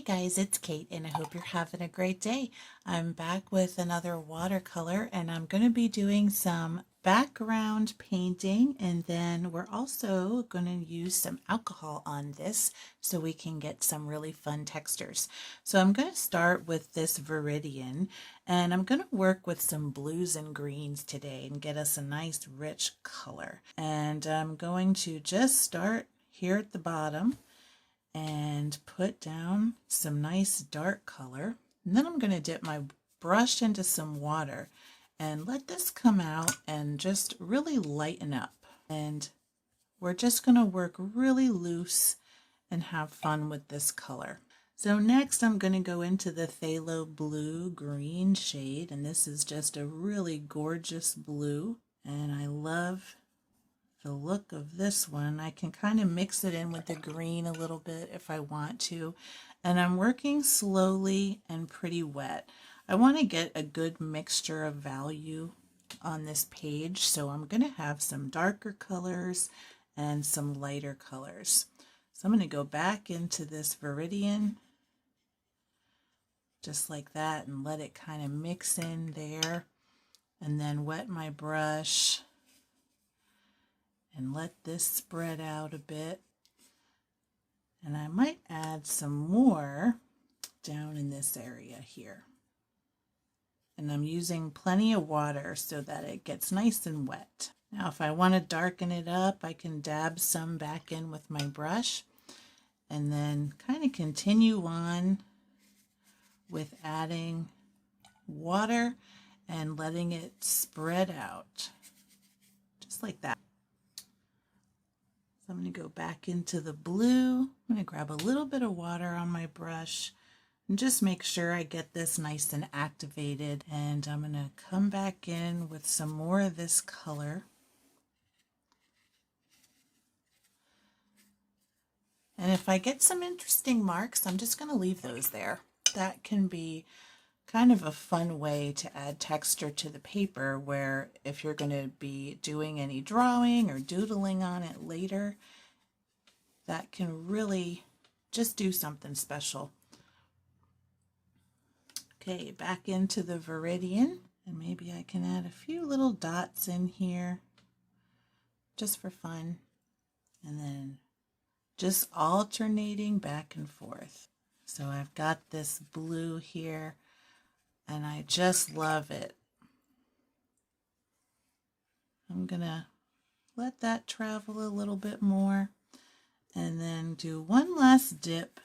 Hey guys, it's Kate and I hope you're having a great day. I'm back with another watercolor and I'm going to be doing some background painting, and then we're also going to use some alcohol on this so we can get some really fun textures. So I'm going to start with this Viridian and I'm going to work with some blues and greens today and get us a nice rich color. And I'm going to just start here at the bottom and put down some nice dark color. And then I'm going to dip my brush into some water and let this come out and just really lighten up. And we're just going to work really loose and have fun with this color. So next I'm going to go into the phthalo blue green shade, and this is just a really gorgeous blue, and I love the look of this one. I can kind of mix it in with the green a little bit if I want to, and I'm working slowly and pretty wet. I want to get a good mixture of value on this page, so I'm going to have some darker colors and some lighter colors. So I'm going to go back into this Viridian just like that and let it kind of mix in there, and then wet my brush and let this spread out a bit. And I might add some more down in this area here. And I'm using plenty of water so that it gets nice and wet. Now if I want to darken it up, I can dab some back in with my brush and then kind of continue on with adding water and letting it spread out just like that. I'm going to go back into the blue. I'm going to grab a little bit of water on my brush and just make sure I get this nice and activated. And I'm going to come back in with some more of this color. And if I get some interesting marks, I'm just going to leave those there. That can be kind of a fun way to add texture to the paper, where if you're going to be doing any drawing or doodling on it later, that can really just do something special. Okay, back into the Viridian, and maybe I can add a few little dots in here just for fun, and then just alternating back and forth. So I've got this blue here and I just love it. I'm gonna let that travel a little bit more and then do one last dip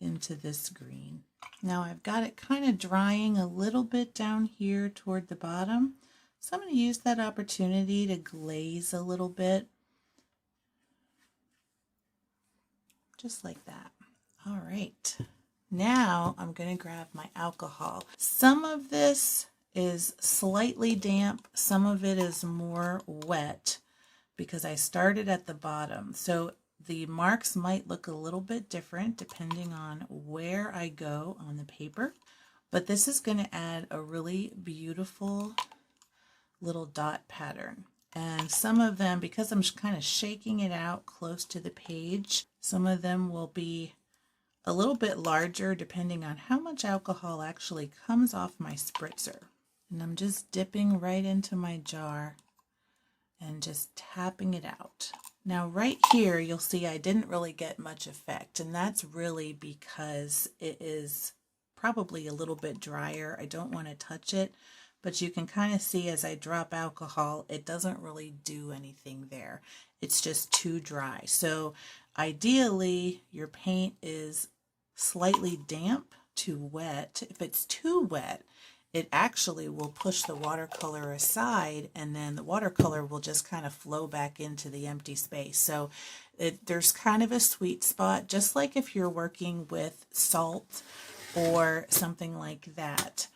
into this green. Now I've got it kind of drying a little bit down here toward the bottom, so I'm going to use that opportunity to glaze a little bit, just like that. All right. Now I'm going to grab my alcohol. Some of this is slightly damp, some of it is more wet because I started at the bottom. So the marks might look a little bit different depending on where I go on the paper. But this is going to add a really beautiful little dot pattern. And some of them, because I'm kind of shaking it out close to the page, some of them will be a little bit larger depending on how much alcohol actually comes off my spritzer. And I'm just dipping right into my jar and just tapping it out. Now right here you'll see I didn't really get much effect, and that's really because it is probably a little bit drier. I don't want to touch it, but you can kind of see as I drop alcohol, it doesn't really do anything there. It's just too dry. So ideally your paint is slightly damp to wet. If it's too wet, it actually will push the watercolor aside, and then the watercolor will just kind of flow back into the empty space. So there's kind of a sweet spot, just like if you're working with salt or something like that.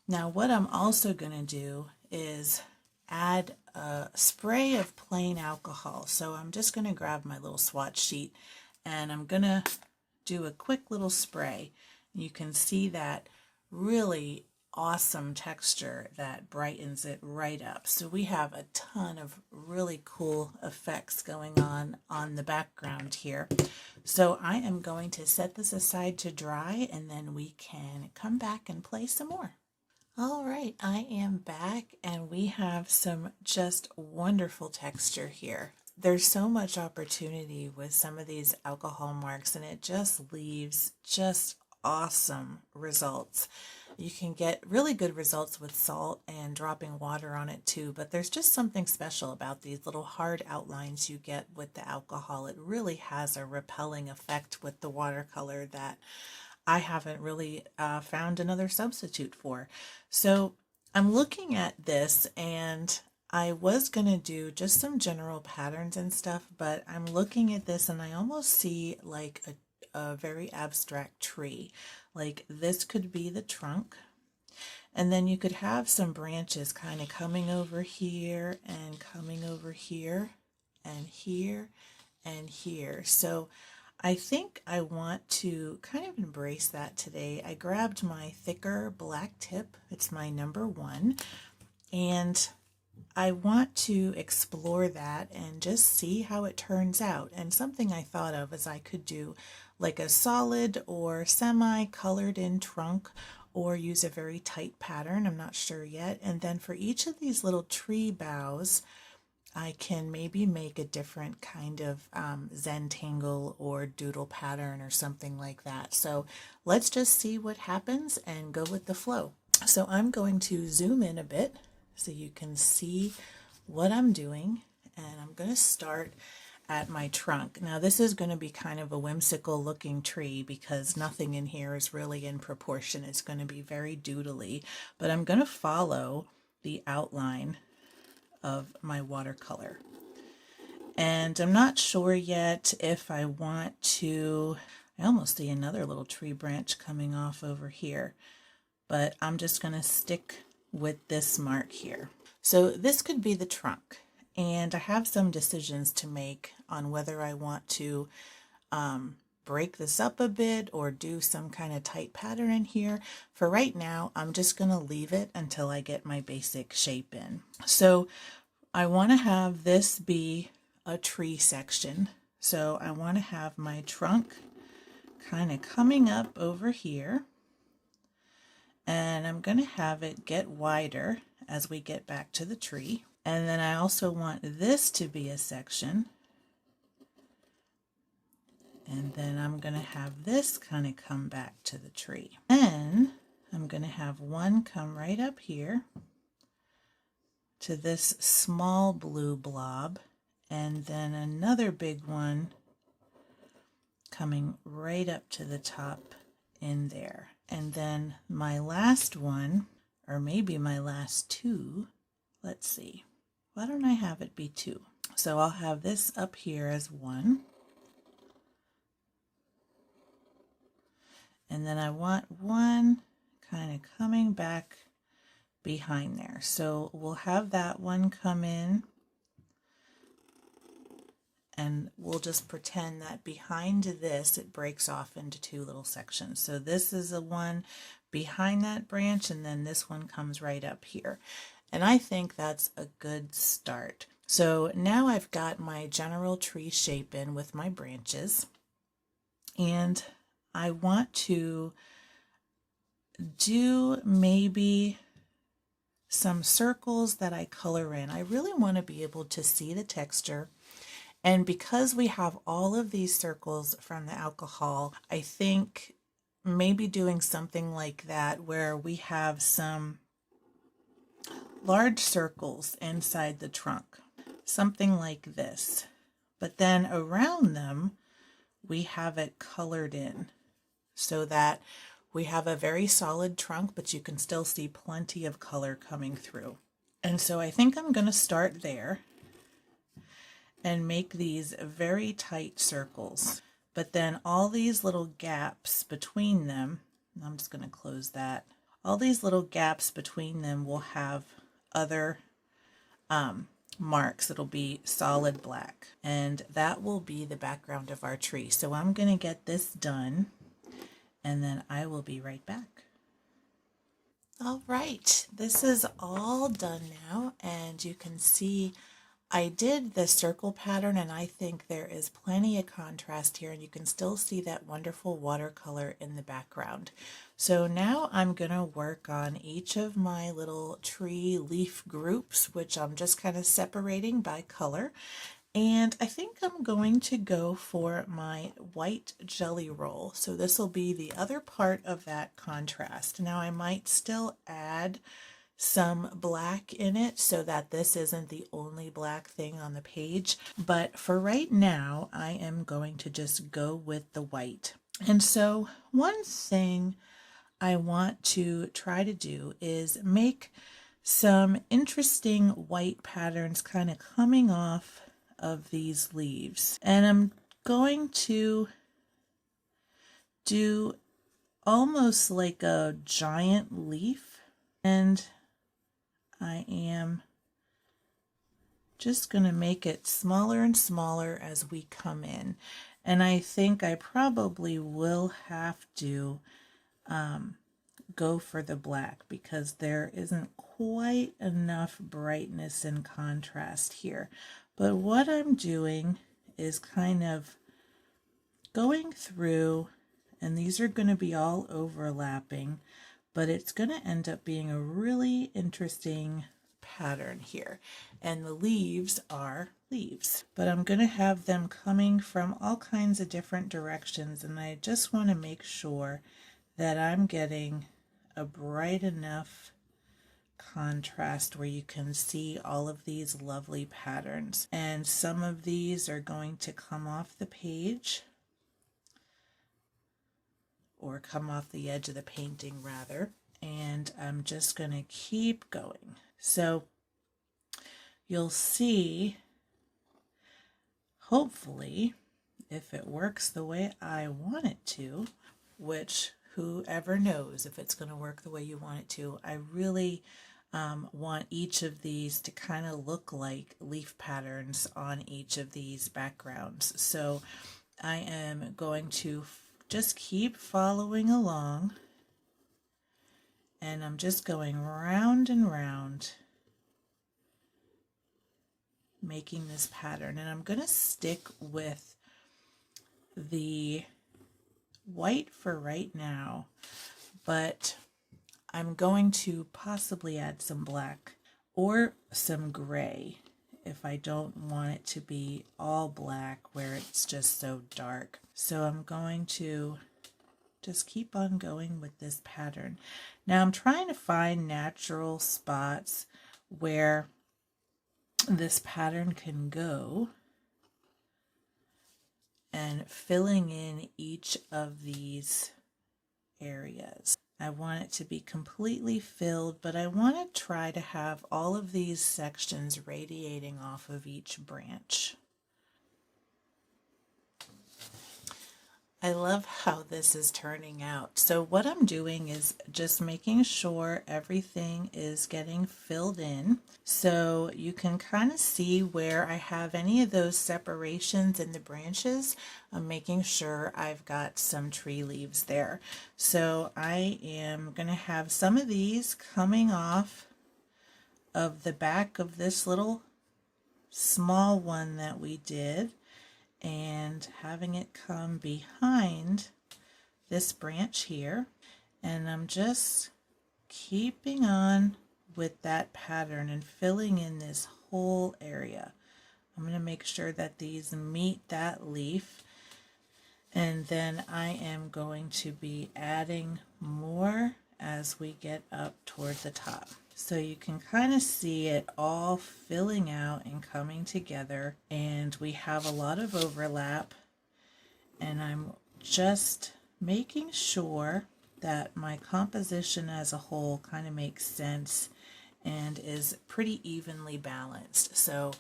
Now what I'm also going to do is add a spray of plain alcohol. So I'm just going to grab my little swatch sheet and I'm going to do a quick little spray. You can see that really awesome texture that brightens it right up. So we have a ton of really cool effects going on the background here. So I am going to set this aside to dry, and then we can come back and play some more. All right, I am back, and we have some just wonderful texture here. There's so much opportunity with some of these alcohol marks, and it just leaves just awesome results. You can get really good results with salt and dropping water on it too, but there's just something special about these little hard outlines you get with the alcohol. It really has a repelling effect with the watercolor that I haven't really found another substitute for. So I'm looking at this, and I was going to do just some general patterns and stuff, but I'm looking at this and I almost see like a very abstract tree. Like this could be the trunk, and then you could have some branches kind of coming over here and coming over here and here and here. So I think I want to kind of embrace that today. I grabbed my thicker black tip. It's my number 1, and I want to explore that and just see how it turns out. And something I thought of is I could do like a solid or semi-colored in trunk, or use a very tight pattern. I'm not sure yet. And then for each of these little tree boughs, I can maybe make a different kind of Zentangle or doodle pattern or something like that. So let's just see what happens and go with the flow. So I'm going to zoom in a bit so you can see what I'm doing, and I'm going to start at my trunk. Now this is going to be kind of a whimsical looking tree because nothing in here is really in proportion. It's going to be very doodly, but I'm going to follow the outline of my watercolor. And I'm not sure yet if I want to, I almost see another little tree branch coming off over here, but I'm just going to stick with this mark here. So this could be the trunk, and I have some decisions to make on whether I want to break this up a bit or do some kind of tight pattern in here. For right now, I'm just going to leave it until I get my basic shape in. So I want to have this be a tree section. So I want to have my trunk kind of coming up over here, and I'm going to have it get wider as we get back to the tree. And then I also want this to be a section, and then I'm going to have this kind of come back to the tree. Then I'm going to have one come right up here to this small blue blob, and then another big one coming right up to the top in there. And then my last one, or maybe my last 2, let's see, why don't I have it be 2? So I'll have this up here as 1. And then I want one kind of coming back behind there. So we'll have that one come in, and we'll just pretend that behind this it breaks off into 2 little sections. So this is the one behind that branch, and then this one comes right up here. And I think that's a good start. So now I've got my general tree shape in with my branches, and I want to do maybe some circles that I color in. I really want to be able to see the texture. And because we have all of these circles from the alcohol, I think maybe doing something like that where we have some large circles inside the trunk, something like this. But then around them, we have it colored in so that we have a very solid trunk, but you can still see plenty of color coming through. And so I think I'm going to start there and make these very tight circles. But then all these little gaps between them, I'm just going to close that. All these little gaps between them will have other marks. It'll be solid black, and that will be the background of our tree. So I'm going to get this done, and then I will be right back. All right, this is all done now, and you can see I did the circle pattern, and I think there is plenty of contrast here, and you can still see that wonderful watercolor in the background. So now I'm going to work on each of my little tree leaf groups, which I'm just kind of separating by color. And I think I'm going to go for my white jelly roll. So this will be the other part of that contrast. Now I might still add some black in it so that this isn't the only black thing on the page. But for right now, I am going to just go with the white. And so one thing I want to try to do is make some interesting white patterns kind of coming off of these leaves. And I'm going to do almost like a giant leaf, and I am just going to make it smaller and smaller as we come in. And I think I probably will have to go for the black because there isn't quite enough brightness and contrast here. But what I'm doing is kind of going through, and these are going to be all overlapping, but it's going to end up being a really interesting pattern here. And the leaves are leaves, but I'm going to have them coming from all kinds of different directions, and I just want to make sure that I'm getting a bright enough contrast where you can see all of these lovely patterns. And some of these are going to come off the page, or come off the edge of the painting rather, and I'm just going to keep going. So you'll see, hopefully, if it works the way I want it to, which whoever knows if it's going to work the way you want it to. I really want each of these to kind of look like leaf patterns on each of these backgrounds. So I am going to just keep following along, and I'm just going round and round making this pattern, and I'm going to stick with the white for right now, but I'm going to possibly add some black or some gray if I don't want it to be all black where it's just so dark. So I'm going to just keep on going with this pattern. Now I'm trying to find natural spots where this pattern can go, and filling in each of these areas. I want it to be completely filled, but I want to try to have all of these sections radiating off of each branch. I love how this is turning out. So what I'm doing is just making sure everything is getting filled in. So you can kind of see where I have any of those separations in the branches. I'm making sure I've got some tree leaves there. So I am going to have some of these coming off of the back of this little small one that we did, and having it come behind this branch here, and I'm just keeping on with that pattern and filling in this whole area. I'm going to make sure that these meet that leaf, and then I am going to be adding more as we get up toward the top. So you can kind of see it all filling out and coming together, and we have a lot of overlap, and I'm just making sure that my composition as a whole kind of makes sense and is pretty evenly balanced. So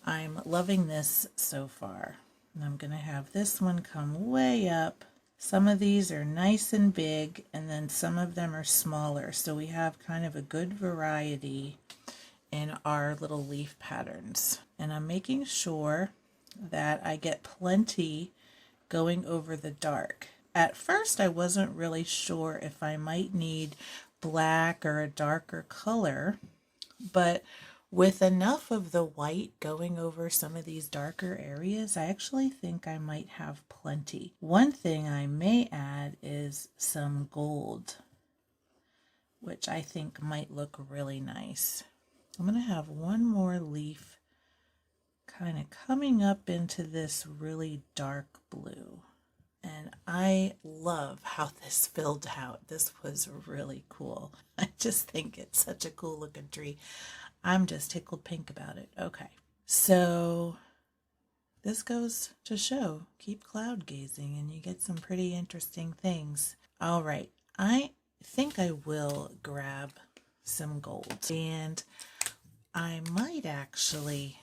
I'm loving this so far. And I'm going to have this one come way up. Some of these are nice and big, and then some of them are smaller. So we have kind of a good variety in our little leaf patterns. And I'm making sure that I get plenty going over the dark. At first, I wasn't really sure if I might need black or a darker color, but with enough of the white going over some of these darker areas, I actually think I might have plenty. One thing I may add is some gold, which I think might look really nice. I'm going to have one more leaf kind of coming up into this really dark blue. And I love how this filled out. This was really cool. I just think it's such a cool looking tree. I'm just tickled pink about it. Okay, so this goes to show, keep cloud gazing and you get some pretty interesting things. All right, I think I will grab some gold, and I might actually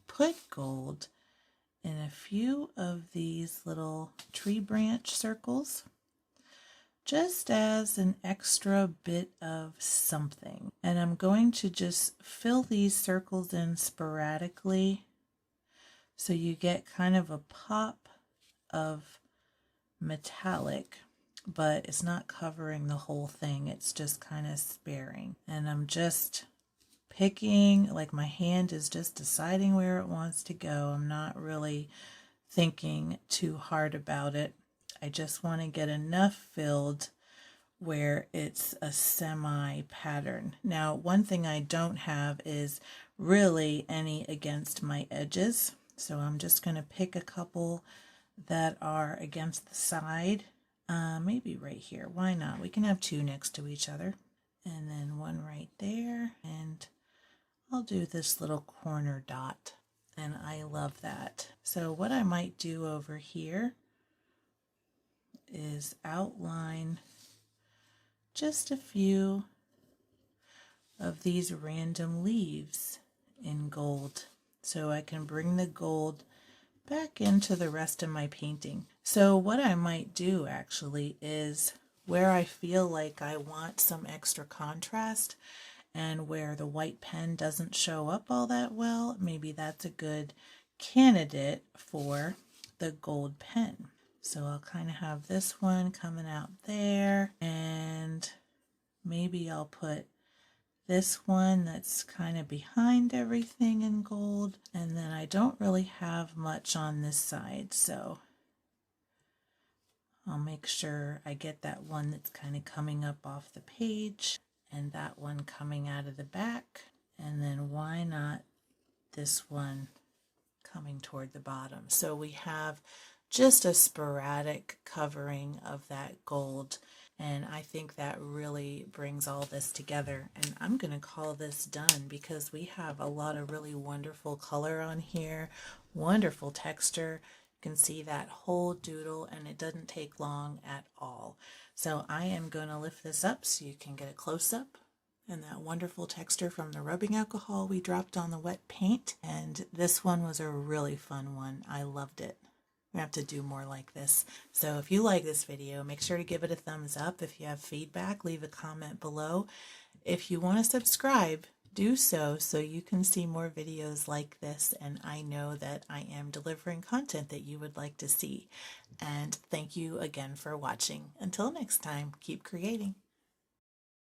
put gold in a few of these little tree branch circles, just as an extra bit of something. And I'm going to just fill these circles in sporadically so you get kind of a pop of metallic, but it's not covering the whole thing. It's just kind of sparing. And I'm just picking, like my hand is just deciding where it wants to go. I'm not really thinking too hard about it. I just want to get enough filled where it's a semi pattern. Now, one thing I don't have is really any against my edges. So I'm just going to pick a couple that are against the side. Maybe right here. Why not? We can have two next to each other. And then one right there. And I'll do this little corner dot. And I love that. So what I might do over here is outline just a few of these random leaves in gold so I can bring the gold back into the rest of my painting. So what I might do actually is where I feel like I want some extra contrast and where the white pen doesn't show up all that well, maybe that's a good candidate for the gold pen. So I'll kind of have this one coming out there, and maybe I'll put this one that's kind of behind everything in gold, and then I don't really have much on this side, so I'll make sure I get that one that's kind of coming up off the page and that one coming out of the back, and then why not this one coming toward the bottom. So we have just a sporadic covering of that gold, and I think that really brings all this together. And I'm going to call this done because we have a lot of really wonderful color on here, wonderful texture. You can see that whole doodle, and it doesn't take long at all. So I am going to lift this up so you can get a close-up and that wonderful texture from the rubbing alcohol we dropped on the wet paint. And this one was a really fun one. I loved it. We have to do more like this. So if you like this video, make sure to give it a thumbs up. If you have feedback, leave a comment below. If you want to subscribe, do so you can see more videos like this, and I know that I am delivering content that you would like to see. And thank you again for watching. Until next time, keep creating.